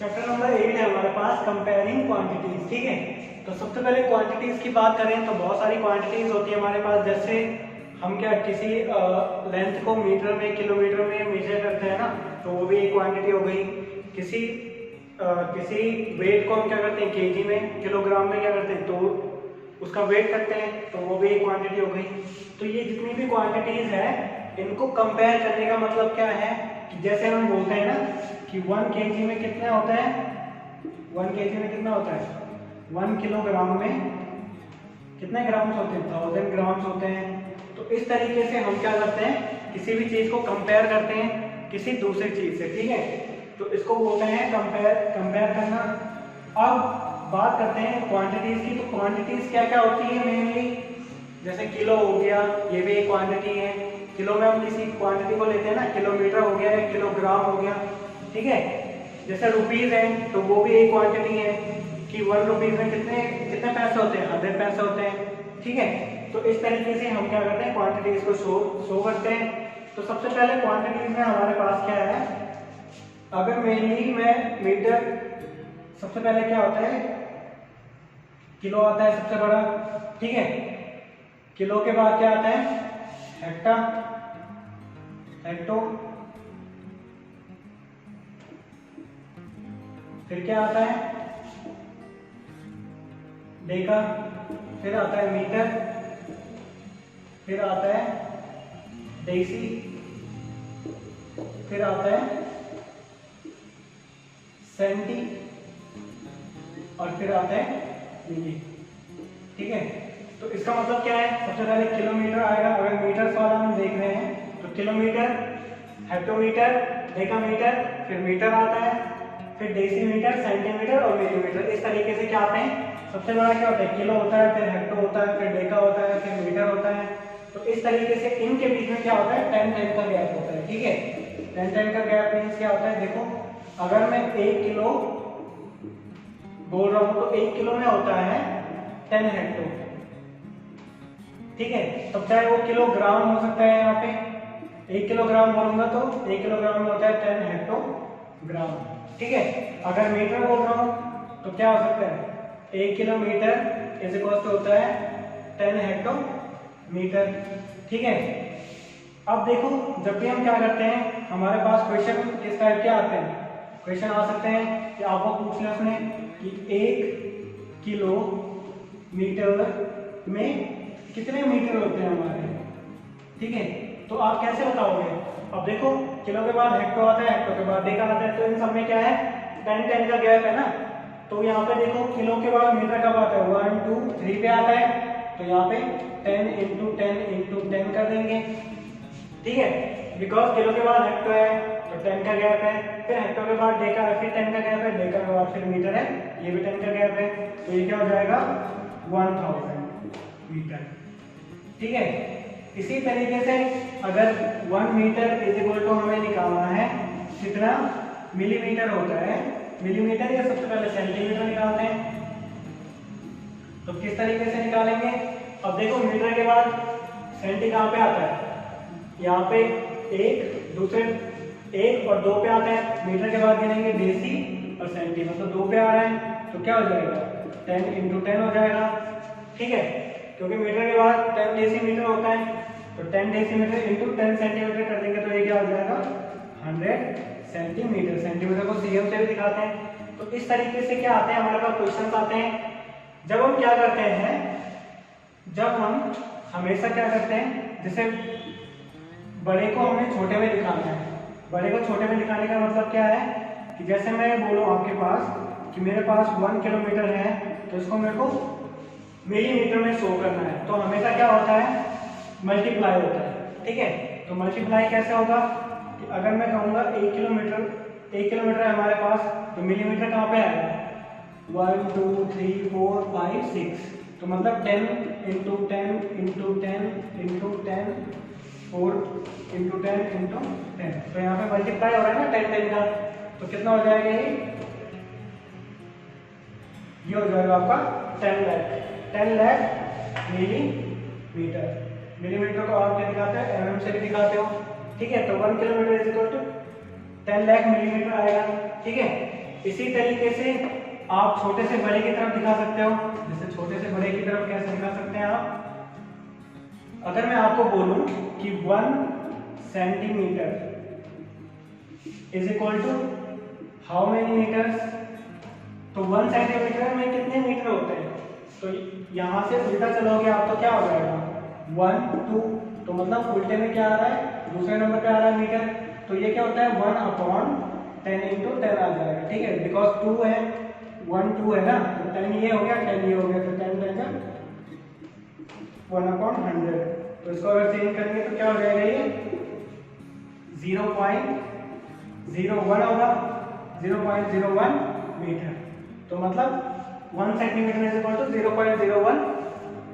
Chapter number 8 है हमारे पास comparing quantities. ठीक है, तो सबसे पहले क्वांटिटीज की बात करें तो बहुत सारी क्वांटिटीज होती है हमारे पास। जैसे हम क्या किसी लेंथ को मीटर में किलोमीटर में मेजर करते हैं ना, तो वो भी एक क्वांटिटी हो गई। किसी वेट को हम क्या करते हैं केजी में किलोग्राम में क्या करते हैं तो उसका वेट करते हैं, तो वो भी एक क्वांटिटी हो गई। तो ये जितनी भी क्वांटिटीज है इनको कंपेयर करने का मतलब क्या है कि जैसे हम बोलते हैं ना कि 1 केजी में कितना होता है, 1 केजी में कितना होता है, 1 किलोग्राम में कितने ग्राम्स होते हैं, 1000 ग्राम्स होते हैं। तो इस तरीके से हम क्या करते हैं किसी भी चीज को कंपेयर करते हैं किसी दूसरी चीज से। ठीक है, तो इसको बोलते हैं कंपेयर करना। अब बात करते हैं क्वांटिटीज की। तो क्वांटिटीज क्या क्या होती है मेनली, जैसे किलो हो गया, ये भी एक क्वांटिटी है। किलो में हम किसी क्वांटिटी को लेते हैं ना, किलोमीटर हो गया या किलोग्राम हो गया। ठीक है, जैसे रुपीज है तो वो भी एक क्वांटिटी है कि 1 रुपीज में कितने कितने पैसे होते हैं, 100 पैसे होते हैं। ठीक है, तो इस तरीके से हम क्या करते हैं क्वांटिटीज को शो करते हैं। तो सबसे पहले क्वांटिटीज में हमारे पास क्या है, अगर मेनली मैं मीटर, सबसे पहले क्या होता है किलो आता है सबसे बड़ा। ठीक है, किलो के बाद क्या आता है हेक्टा, हेक्टो, फिर क्या आता है डेका, फिर आता है मीटर, फिर आता है डेसी, फिर आता है सेंटी और फिर आता है मिली। ठीक है, तो इसका मतलब क्या है, सबसे पहले किलोमीटर आएगा। अगर मीटर्स वाला हम देख रहे हैं तो किलोमीटर, हेक्टोमीटर, डेकामीटर, फिर मीटर आता है, फिर डेसीमीटर, सेंटीमीटर और मिलीमीटर। इस तरीके से क्या आते हैं, सबसे बड़ा क्या होता है किलो होता है, फिर हेक्टो होता है, फिर डेका होता है, फिर मीटर होता है। तो इस तरीके से इनके बीच में क्या होता है 10 का गैप होता है। ठीक है, 10 का गैप मीन्स क्या होता है, देखो अगर मैं 1 किलो बोल रहा हूं तो 1 किलो में होता है 10 हेक्टो। ठीक है, तो चाहे वो किलोग्राम हो सकता है, यहाँ पे 1 किलोग्राम बोलूंगा तो 1 किलोग्राम में होता है 10 हेक्टोग्राम। ठीक है, अगर मीटर बोल रहा हूं तो क्या हो सकता है 1 किलोमीटर इज इक्वल टू होता है 10 हेक्टोमीटर। ठीक है, अब देखो जब भी हम क्या करते हैं हमारे पास क्वेश्चन किस टाइप के आते हैं, क्वेश्चन आ सकते हैं कि आपको पूछ लिया उसने कि 1 किलो मीटर में कितने मीटर होते हैं हमारे। ठीक है, तो आप कैसे बताओगे, अब देखो किलो के बाद हेक्टो आता है, हेक्टो के बाद डेका आता है, तो इन सब में क्या है 10 का गैप है ना। तो यहाँ पे देखो किलो के बाद मीटर कब आता है 1 2 3 पे आता है, तो यहाँ पे 10 इंटू 10 कर देंगे। ठीक है, बिकॉज किलो के बाद हेक्टो है तो 10 का गैप है, फिर हेक्टो के बाद डेका है, फिर 10 का गैप है, डेका के बाद फिर मीटर है, ये भी 10 का गैप है, तो ये क्या हो जाएगा 1000 मीटर। ठीक है, इसी तरीके से अगर 1 मीटर इज इक्वल टू हमें निकालना है कितना मिलीमीटर होता है, मिलीमीटर या सबसे पहले सेंटीमीटर निकालते हैं। तो किस तरीके से निकालेंगे, अब देखो मीटर के बाद सेंटी कहाँ पे आता है, यहाँ पे 1 दूसरे 1 और 2 पे आता है, मीटर के बाद गिनेंगे डेसी और सेंटी, मतलब 2 पे आ रहा है, तो क्या हो जाएगा 10 इंटू 10 हो जाएगा। ठीक है, क्योंकि मीटर के बाद 10 डेसीमीटर होता है, तो 10 डेसीमीटर इंटू 10 सेंटीमीटर कर देंगे, तो ये क्या हो जाएगा 100 सेंटीमीटर। सेंटीमीटर को सीएम से भी दिखाते हैं। तो इस तरीके से क्या आते हैं हमारे पास क्वेश्चन आते हैं। जब हम क्या करते हैं, जब हम हमेशा क्या करते हैं, जैसे बड़े को हमें छोटे में दिखाना है, बड़े को छोटे में दिखाने का मतलब क्या है कि जैसे मैं बोलूँ आपके पास कि मेरे पास 1 किलोमीटर है, तो इसको मेरे को मिलीमीटर में शो करना है, तो हमेशा क्या होता है मल्टीप्लाई होता है। ठीक है, तो मल्टीप्लाई कैसे होगा कि अगर मैं कहूँगा 1 किलोमीटर है हमारे पास, तो मिलीमीटर कहाँ पे आएगा 1 2 3 4 5 6, तो मतलब 10 into 10 into 10 into 10 4 into 10 into 10, तो यहाँ पे मल्टीप्लाई हो रहा है ना 10 का, तो कितना हो जाएगा ये हो जाएगा आपका 10 लाख मिलीमीटर। मिलीमीटर को आप क्या दिखाते हैं एमएम से भी दिखाते हो। ठीक है, तो 1 kilometre is equal to 10 lakh millimetre आएगा। ठीक है, इसी तरीके से आप छोटे से बड़े की तरफ दिखा सकते हो। जैसे छोटे से बड़े की तरफ कैसे दिखा सकते हैं आप? अगर मैं आपको बोलूं कि 1 centimetre is equal to how many metres, तो 1 सेंटीमीटर में कितने मीटर होते हैं? तो यहाँ से उल्टा चलोगे आप तो क्या हो जाएगा 1 2, तो मतलब उल्टे में क्या आ रहा है, दूसरे नंबर पे आ रहा है मीटर, तो ये क्या होता है 1/10 × 10 आ जाएगा। ठीक है, बिकॉज 2 है, 1 2 है ना, तो 10 ये हो गया, 10 ये हो गया, तो 10 10 1/100। तो इसको अगर चेंज करेंगे तो क्या हो जाएगा, ये 0.01 होगा, 0.01 मीटर। तो मतलब 1 centimetre is equal to 0.01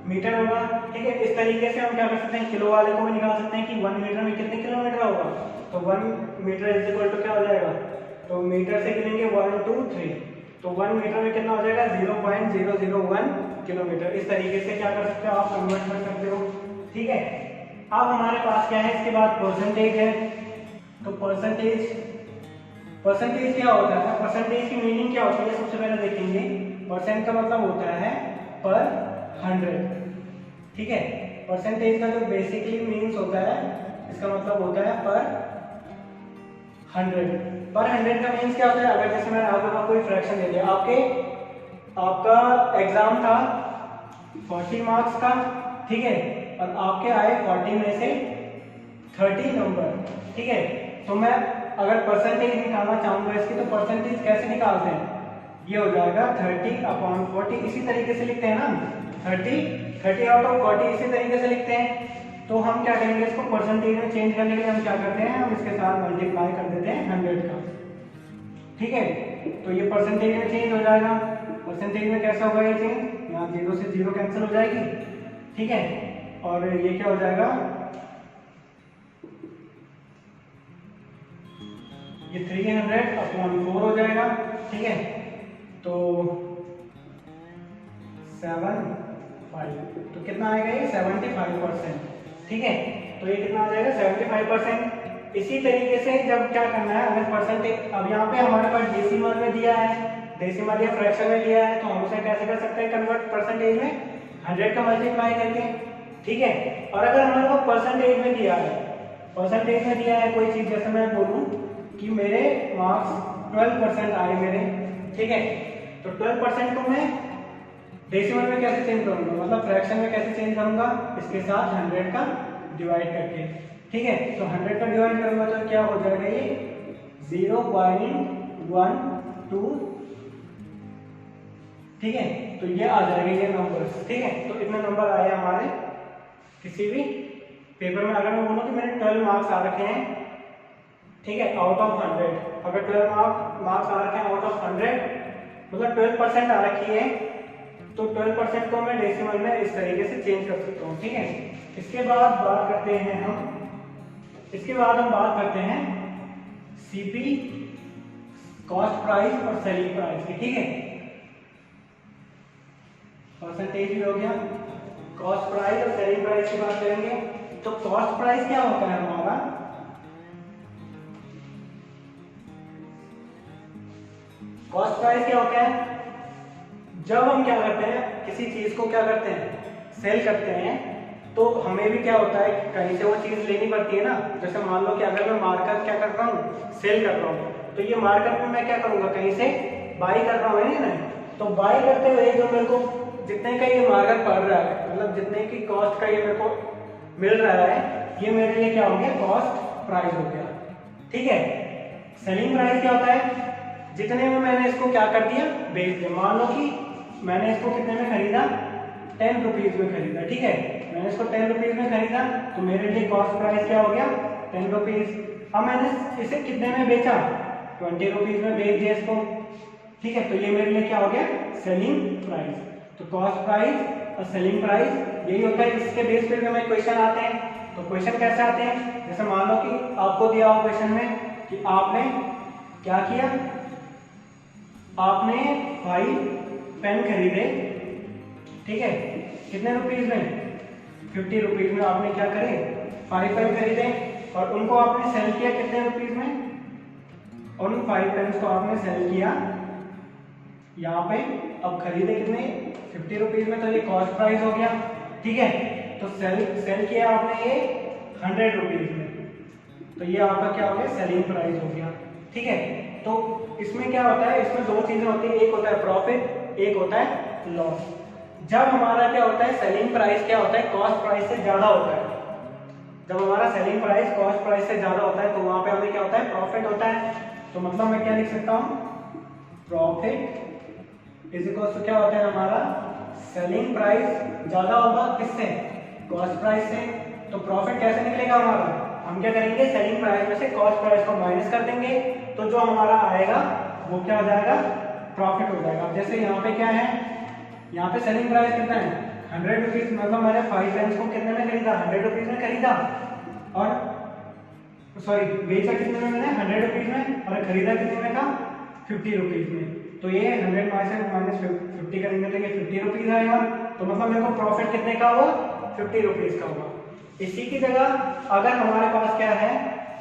metre होगा। ठीक है, इस तरीके से हम क्या कर सकते हैं, किलो वाले को भी निकाल सकते हैं कि 1 मीटर में कितने किलोमीटर होगा। तो 1 मीटर इज इक्वल टू क्या हो जाएगा, तो मीटर से गिनेंगे 1 2 3, तो 1 मीटर में कितना हो जाएगा 0.001 किलोमीटर। इस तरीके से क्या कर सकते हो आप, कन्वर्ट कर सकते हो। ठीक है, अब हमारे पास क्या है, इसके बाद परसेंटेज है। तो परसेंटेज क्या होता है, परसेंटेज की मीनिंग क्या होती है सबसे पहले देखेंगे। परसेंट का मतलब होता है पर 100। ठीक है, परसेंटेज का जो बेसिकली मीन्स होता है, इसका मतलब होता है पर 100। पर 100 का मीन्स क्या होता है, अगर जैसे मैंने आपको कोई फ्रैक्शन दे दिया, आपका एग्जाम था 40 मार्क्स का, ठीक है, और आपके आए 40 में से 30 नंबर। ठीक है, तो मैं अगर परसेंटेज निकालना चाहूंगा इसकी, तो परसेंटेज कैसे निकालते हैं, ये हो जाएगा 30/40। इसी तरीके से लिखते हैं ना, 30 आउट ऑफ 40 इसी तरीके से लिखते हैं। तो हम क्या करेंगे, इसको परसेंटेज में चेंज करने के लिए हम क्या करते हैं, हम इसके साथ मल्टीप्लाई कर देते हैं 100 का। ठीक है, तो ये परसेंटेज में चेंज हो जाएगा। परसेंटेज में कैसा होगा ये चेंज, यहाँ 0 से 0 कैंसिल हो जाएगी। ठीक है, और ये क्या हो जाएगा, ये 300/4 हो जाएगा। ठीक है, तो 75, तो कितना आएगा ये 75%। ठीक है, तो ये कितना आ जाएगा 75%। इसी तरीके से जब क्या करना है, अगर परसेंटेज, अब यहाँ पे हमारे पास डेसिमल में दिया है, डेसिमल या फ्रैक्शन में दिया है, तो हम उसे कैसे कर सकते हैं कन्वर्ट परसेंटेज में, 100 का मल्टीप्लाई करके। ठीक है, और अगर हमारे को परसेंटेज में दिया है, परसेंटेज में दिया है कोई चीज, जैसे मैं बोलूं कि मेरे मार्क्स 12% आए मेरे, ठीक है, तो 12% को मैं डेसिमल में कैसे चेंज करूंगा, मतलब फ्रैक्शन में कैसे चेंज करूंगा, इसके साथ 100 का डिवाइड करके। ठीक है, तो 100 का डिवाइड करूंगा तो क्या हो जाएगा, ये 0.12। ठीक है, तो ये आ जाएगा ये नंबर्स। ठीक है, तो इतने नंबर आए हमारे किसी भी पेपर में। अगर मैं बोलूं कि मेरे 12 मार्क्स आ रखे हैं, ठीक है, आउट ऑफ 100, अगर 12 मार्क्स आ रखे हैं आउट ऑफ 100, मतलब 12% आ रखी है, तो 12% को मैं डेसिमल में इस तरीके से चेंज कर सकता हूँ। ठीक है, इसके बाद बात करते हैं सीपी, कॉस्ट प्राइस और सेलिंग प्राइस की। ठीक है, परसेंटेज भी हो गया, कॉस्ट प्राइस और सेलिंग प्राइस की बात करेंगे। तो कॉस्ट प्राइस क्या होता है हमारा, कॉस्ट प्राइस क्या होता है, जब हम क्या करते हैं किसी चीज को क्या करते हैं, सेल करते हैं, तो हमें भी क्या होता है कहीं से वो चीज लेनी पड़ती है ना। जैसे मान लो कि अगर मैं मार्कर क्या कर रहा हूँ, सेल कर रहा हूँ, तो ये मार्कर में मैं क्या करूंगा, कहीं से बाई कर रहा हूँ, है ना। तो बाई करते हुए जो मेरे को जितने का ये मार्कर पड़ रहा है, मतलब जितने की कॉस्ट का ये मेरे को मिल रहा है, ये मेरे लिए क्या हो गया, कॉस्ट प्राइस हो गया। ठीक है, सेलिंग प्राइस क्या होता है, जितने में मैंने इसको क्या कर दिया, बेच दिया। मान लो कि मैंने इसको कितने में खरीदा, 10 रुपीज में खरीदा। ठीक है, मैंने इसको 10 रुपीज में खरीदा, तो मेरे लिए कॉस्ट प्राइस क्या हो गया, 10 रुपीज। अब मैंने इसे कितने में बेचा, 20 रुपीज में बेच दिया इसको। ठीक है, तो ये मेरे लिए क्या हो गया, सेलिंग प्राइस। तो कॉस्ट प्राइस और सेलिंग प्राइस यही होता है। इसके बेस पे हमें क्वेश्चन आते हैं। तो क्वेश्चन कैसे आते हैं, जैसे मान लो कि आपको दिया हो क्वेश्चन में कि आपने क्या किया, आपने भाई पेन खरीदे, ठीक है, कितने रुपीज में, 50 रुपीज में। आपने क्या करे, 5 पेन खरीदे और उनको आपने सेल किया कितने रुपीज में, और उन 5 पेन्स को आपने सेल किया यहाँ पे अब खरीदे कितने 50 रुपीज में, तो ये कॉस्ट प्राइस हो गया। ठीक है, तो सेल किया आपने ये 100 रुपीज में, तो ये आपका क्या हो गया सेलिंग प्राइस हो गया। ठीक है, तो इसमें क्या होता है, इसमें दो चीजें होती है, एक होता है प्रॉफिट, एक होता है लॉस। जब हमारा क्या होता है सेलिंग प्राइस क्या होता है कॉस्ट प्राइस से ज्यादा होता है, जब हमारा सेलिंग प्राइस कॉस्ट प्राइस से ज्यादा होता है तो वहां पे हमें क्या होता है प्रॉफिट होता है। तो मतलब मैं क्या लिख सकता हूं, प्रॉफिट इज इक्वल टू क्या होता है हमारा सेलिंग प्राइस ज्यादा होगा किससे, कॉस्ट प्राइस से। तो प्रॉफिट कैसे निकलेगा हमारा, हम क्या करेंगे सेलिंग प्राइस में से कॉस्ट प्राइस को माइनस कर देंगे, तो जो हमारा आएगा वो क्या हो जाएगा प्रॉफिट हो जाएगा। जैसे यहाँ पे क्या है, यहाँ पे सेलिंग प्राइस कितना है 100 रुपीज, मतलब मैंने 5 पेन्स को कितने में खरीदा 100 रुपीज में खरीदा, और सॉरी बेचा कितने में मैंने 100 रुपीज में, और खरीदा कितने में था 50 रुपीज में। तो ये 100 माइनस 50 करेंगे तो ये 50 रुपीज आएगा, तो मतलब मेरे को प्रॉफिट कितने का हुआ 50 रुपीज का हुआ। इसी की जगह अगर हमारे पास क्या है,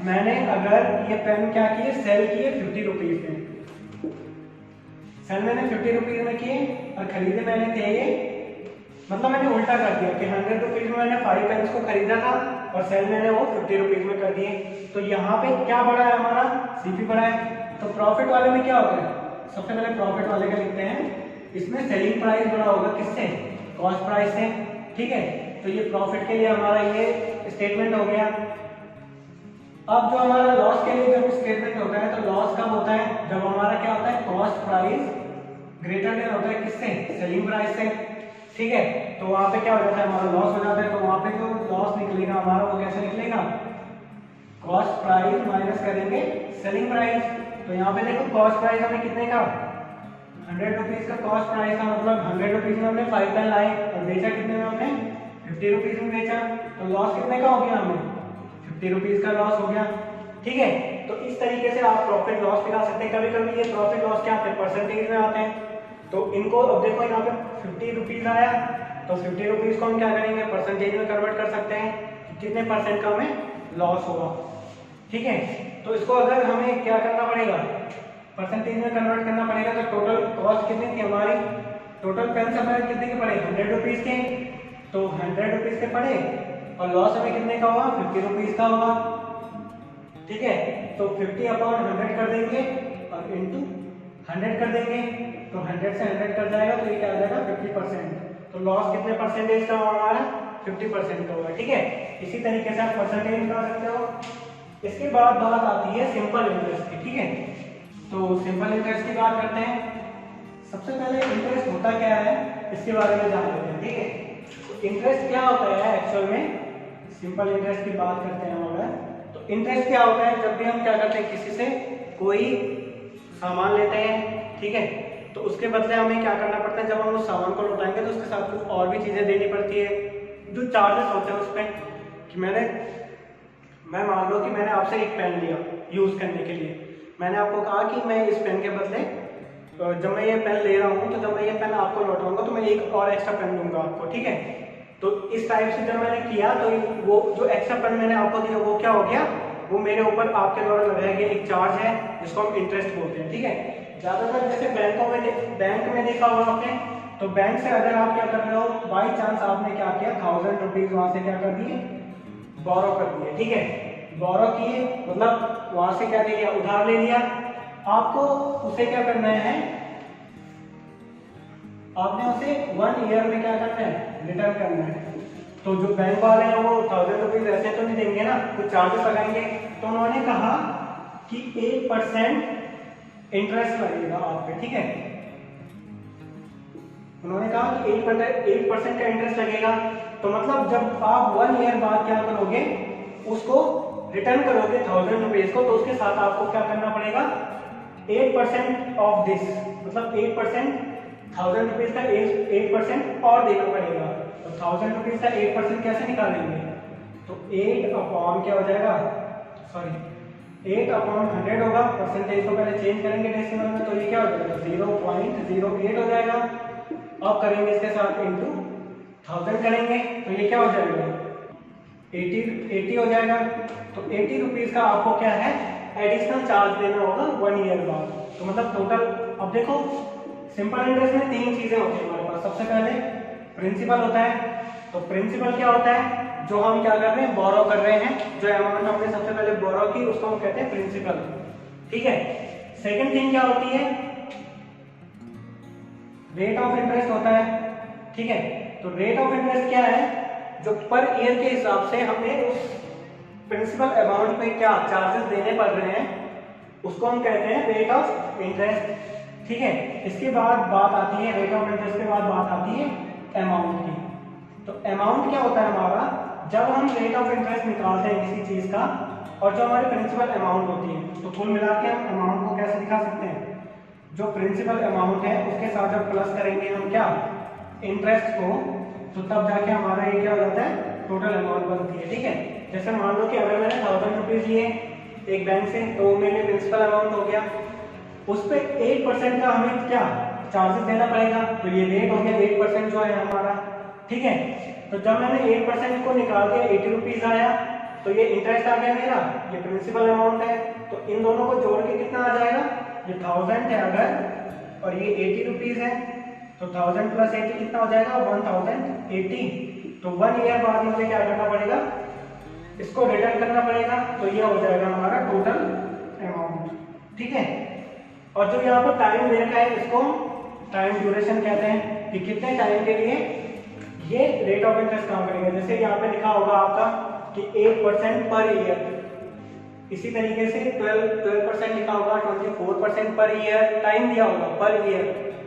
मैंने अगर ये पेन क्या किए सेल किए 50 रुपीज में, सेल मैंने 50 रुपीज में किए और खरीदे मैंने थे ये, मतलब मैंने उल्टा कर दिया कि 100 रुपीज में मैंने 5 पेन्स को खरीदा था और सेल मैंने वो 50 रुपीज में कर दिए। तो यहाँ पे क्या बढ़ा है हमारा सीपी बढ़ा है। तो प्रॉफिट वाले में क्या होता है, सबसे पहले प्रॉफिट वाले का लिखते हैं, इसमें सेलिंग प्राइस बढ़ा होगा किससे कॉस्ट प्राइस से। ठीक है, तो ये प्रॉफिट के लिए हमारा ये स्टेटमेंट हो गया। अब जो हमारा लॉस के लिए जब स्टेटमेंट होता है, तो लॉस कब होता है जब हमारा क्या होता है कॉस्ट प्राइस ग्रेटर देन होता है किससे सेलिंग प्राइस से। ठीक है, तो वहां पे क्या हो जाता है हमारा लॉस हो जाता है, तो वहां पे जो लॉस निकलेगा हमारा वो कैसे निकलेगा, कॉस्ट प्राइस माइनस करेंगे सेलिंग प्राइस। तो यहाँ पे देखो कॉस्ट प्राइस हमें कितने का 100 रुपीज का कॉस्ट प्राइस था, मतलब 100 रुपीज में हमने 5 पेन लाए और बेचा कितने में हमने 50 रुपीज में बेचा, तो लॉस कितने का हो गया हमें 50 रुपीज का लॉस हो गया। ठीक है, तो इस तरीके से आप प्रॉफिट लॉस दिखा सकते हैं। कभी कभी ये प्रॉफिट लॉस क्या आते हैं परसेंटेज में आते हैं, तो इनको अब देखो यहाँ पे 50 रुपीज आया, तो 50 रुपीज को हम क्या करेंगे परसेंटेज में कन्वर्ट कर सकते हैं, कितने परसेंट का हमें लॉस होगा। ठीक है, तो इसको अगर हमें क्या करना पड़ेगा परसेंटेज में कन्वर्ट करना पड़ेगा, तो टोटल कॉस्ट कितनी थी हमारी, टोटल पेन हमें कितने के पड़े 100 रुपीज के, तो 100 रुपीज के पड़े और लॉस हमें कितने का होगा 50 रुपीज का होगा। ठीक है, तो 50/100 कर देंगे और इंटू 100 कर देंगे, तो 100 से 100 कर जाएगा, तो ये क्या आ जाएगा 50%। तो लॉस कितने परसेंटेज का होगा हमारा 50% का होगा। ठीक है, इसी तरीके से आप परसेंटेज निकाल सकते हो। इसके बाद बात आती है सिंपल इंटरेस्ट की। ठीक है, तो सिंपल इंटरेस्ट की बात करते हैं। सबसे पहले इंटरेस्ट होता क्या है इसके बारे में जान लेते हैं। ठीक है, तो इंटरेस्ट क्या होता है एक्चुअल में, सिंपल इंटरेस्ट की बात करते हैं अगर, तो इंटरेस्ट क्या होता है जब भी हम क्या करते हैं किसी से कोई सामान लेते हैं, ठीक है, तो उसके बदले हमें क्या करना पड़ता है, जब हम उस सामान को लौटाएंगे तो उसके साथ कुछ और भी चीजें देनी पड़ती है, जो चार्जेस होते हैं उस पर। कि मैं मान लो कि मैंने आपसे एक पेन लिया यूज करने के लिए, मैंने आपको कहा कि मैं इस पेन के बदले जब मैं ये पेन ले रहा हूँ, तो जब मैं ये पेन आपको लौटाऊंगा तो मैं एक और एक्स्ट्रा पेन दूंगा आपको। ठीक है, तो इस टाइप से जब मैंने किया तो वो जो एक्स्ट्रा पेन मैंने आपको दिया वो क्या हो गया, वो मेरे ऊपर आपके द्वारा लगाया गया एक चार्ज है जिसको हम इंटरेस्ट बोलते हैं। ठीक है, ज्यादातर जैसे बैंक में देखा होगा आपने, तो बैंक से अगर आप क्या कर रहे हो बाई चांस आपने क्या किया 1000 रुपीज वहां से क्या कर दिए बोरो कर दिए। ठीक है, बोरो किए मतलब वहां से क्या ले लिया उधार ले लिया, आपको उसे क्या करना है, आपने उसे 1 ईयर में क्या करना है रिटर्न करना है। तो जो बैंक वाले हैं वो 1000 रुपीज ऐसे तो नहीं देंगे ना, कुछ चार्जेस लगाएंगे। तो उन्होंने कहा कि 1% इंटरेस्ट लगेगा आप पे। ठीक है, उन्होंने कहा कि 8% का इंटरेस्ट लगेगा। तो मतलब जब आप 1 ईयर बाद क्या करोगे उसको रिटर्न करोगे 1000 रुपीज को, तो उसके साथ आपको क्या करना पड़ेगा 8% ऑफ दिस, मतलब 8% 1000 रुपीज का 8% और देना पड़ेगा। तो 1000 रुपीज का 8% कैसे निकालेंगे, तो 8 क्या हो जाएगा, सॉरी 8/100 होगा, परसेंटेज को पहले चेंज करेंगे डेसिमल में, तो ये क्या हो जाएगा 0.08 हो जाएगा। अब करेंगे इसके साथ इंटू 1000 करेंगे, तो ये क्या हो जाएगा 80 हो जाएगा। तो 80 रुपीज का आपको क्या है एडिशनल चार्ज देना होगा 1 ईयर बाद। तो मतलब टोटल अब देखो सिंपल इंटरेस्ट में तीन चीजें होती है हमारे पास। सबसे पहले प्रिंसिपल होता है। तो प्रिंसिपल क्या होता है? जो हम क्या कर रहे हैं, बोरो कर रहे हैं, जो अमाउंट हमने सबसे पहले बोरो की उसको हम कहते हैं प्रिंसिपल। ठीक है। सेकंड थिंग क्या होती है? रेट ऑफ इंटरेस्ट होता है। ठीक है। तो रेट ऑफ इंटरेस्ट क्या है? जो पर ईयर के हिसाब से हमें उस प्रिंसिपल अमाउंट पे क्या चार्जेस देने पड़ रहे हैं उसको हम कहते हैं रेट ऑफ इंटरेस्ट। ठीक है। इसके बाद बात आती है, रेट ऑफ इंटरेस्ट के बाद बात आती है अमाउंट की। तो अमाउंट क्या होता है हमारा? जब हम रेट ऑफ इंटरेस्ट निकालते हैं किसी चीज का और जो हमारी प्रिंसिपल अमाउंट होती है, तो कुल मिला के हम अमाउंट को कैसे दिखा सकते हैं? जो प्रिंसिपल अमाउंट है उसके साथ जब प्लस करेंगे हम क्या इंटरेस्ट को, तो तब जाके हमारा ये क्या हो जाता है, टोटल अमाउंट बनती है। ठीक है। जैसे मान लो कि अगर मैंने 1000 रुपीज लिए एक बैंक से, तो मेरे लिए प्रिंसिपल अमाउंट हो गया। उस पर 8% का हमें क्या चार्जेस देना पड़ेगा, तो ये रेट हो गया 8% जो है हमारा। ठीक है। तो जब मैंने 8% को निकाल दिया 80 रुपीज आया, तो ये इंटरेस्ट आ गया मेरा, ये प्रिंसिपल अमाउंट है। तो इन दोनों को जोड़ के कितना आ जाएगा? ये 1000 है अगर, और ये 80 रुपीज है, तो 1000 प्लस 80 कितना हो जाएगा? 1080। तो 1 ईयर बाद मुझे क्या करना पड़ेगा? इसको रिटर्न करना पड़ेगा। तो ये हो जाएगा हमारा टोटल अमाउंट। ठीक है। और जो यहाँ पर टाइम दे रखा है इसको टाइम ड्यूरेशन कहते हैं, कि कितने टाइम के लिए ये रेट ऑफ इंटरेस्ट काम करेगा। जैसे यहाँ पे लिखा होगा आपका कि 8% पर ईयर, इसी तरीके से 12% लिखा होगा, 24% पर ईयर, टाइम दिया होगा पर ईयर।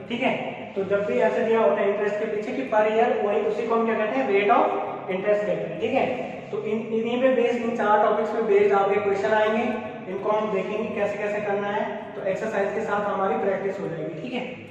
ठीक है। तो जब भी ऐसे दिया होता है इंटरेस्ट के पीछे कि पर ईयर, वही उसी को हम क्या कहते हैं? रेट ऑफ इंटरेस्ट कहते हैं। ठीक है। तो इन्हीं पे बेस्ड, इन 4 टॉपिक्स पे बेस्ड आपके क्वेश्चन आएंगे, इनको हम देखेंगे कैसे कैसे करना है। तो एक्सरसाइज के साथ हमारी प्रैक्टिस हो जाएगी। ठीक है।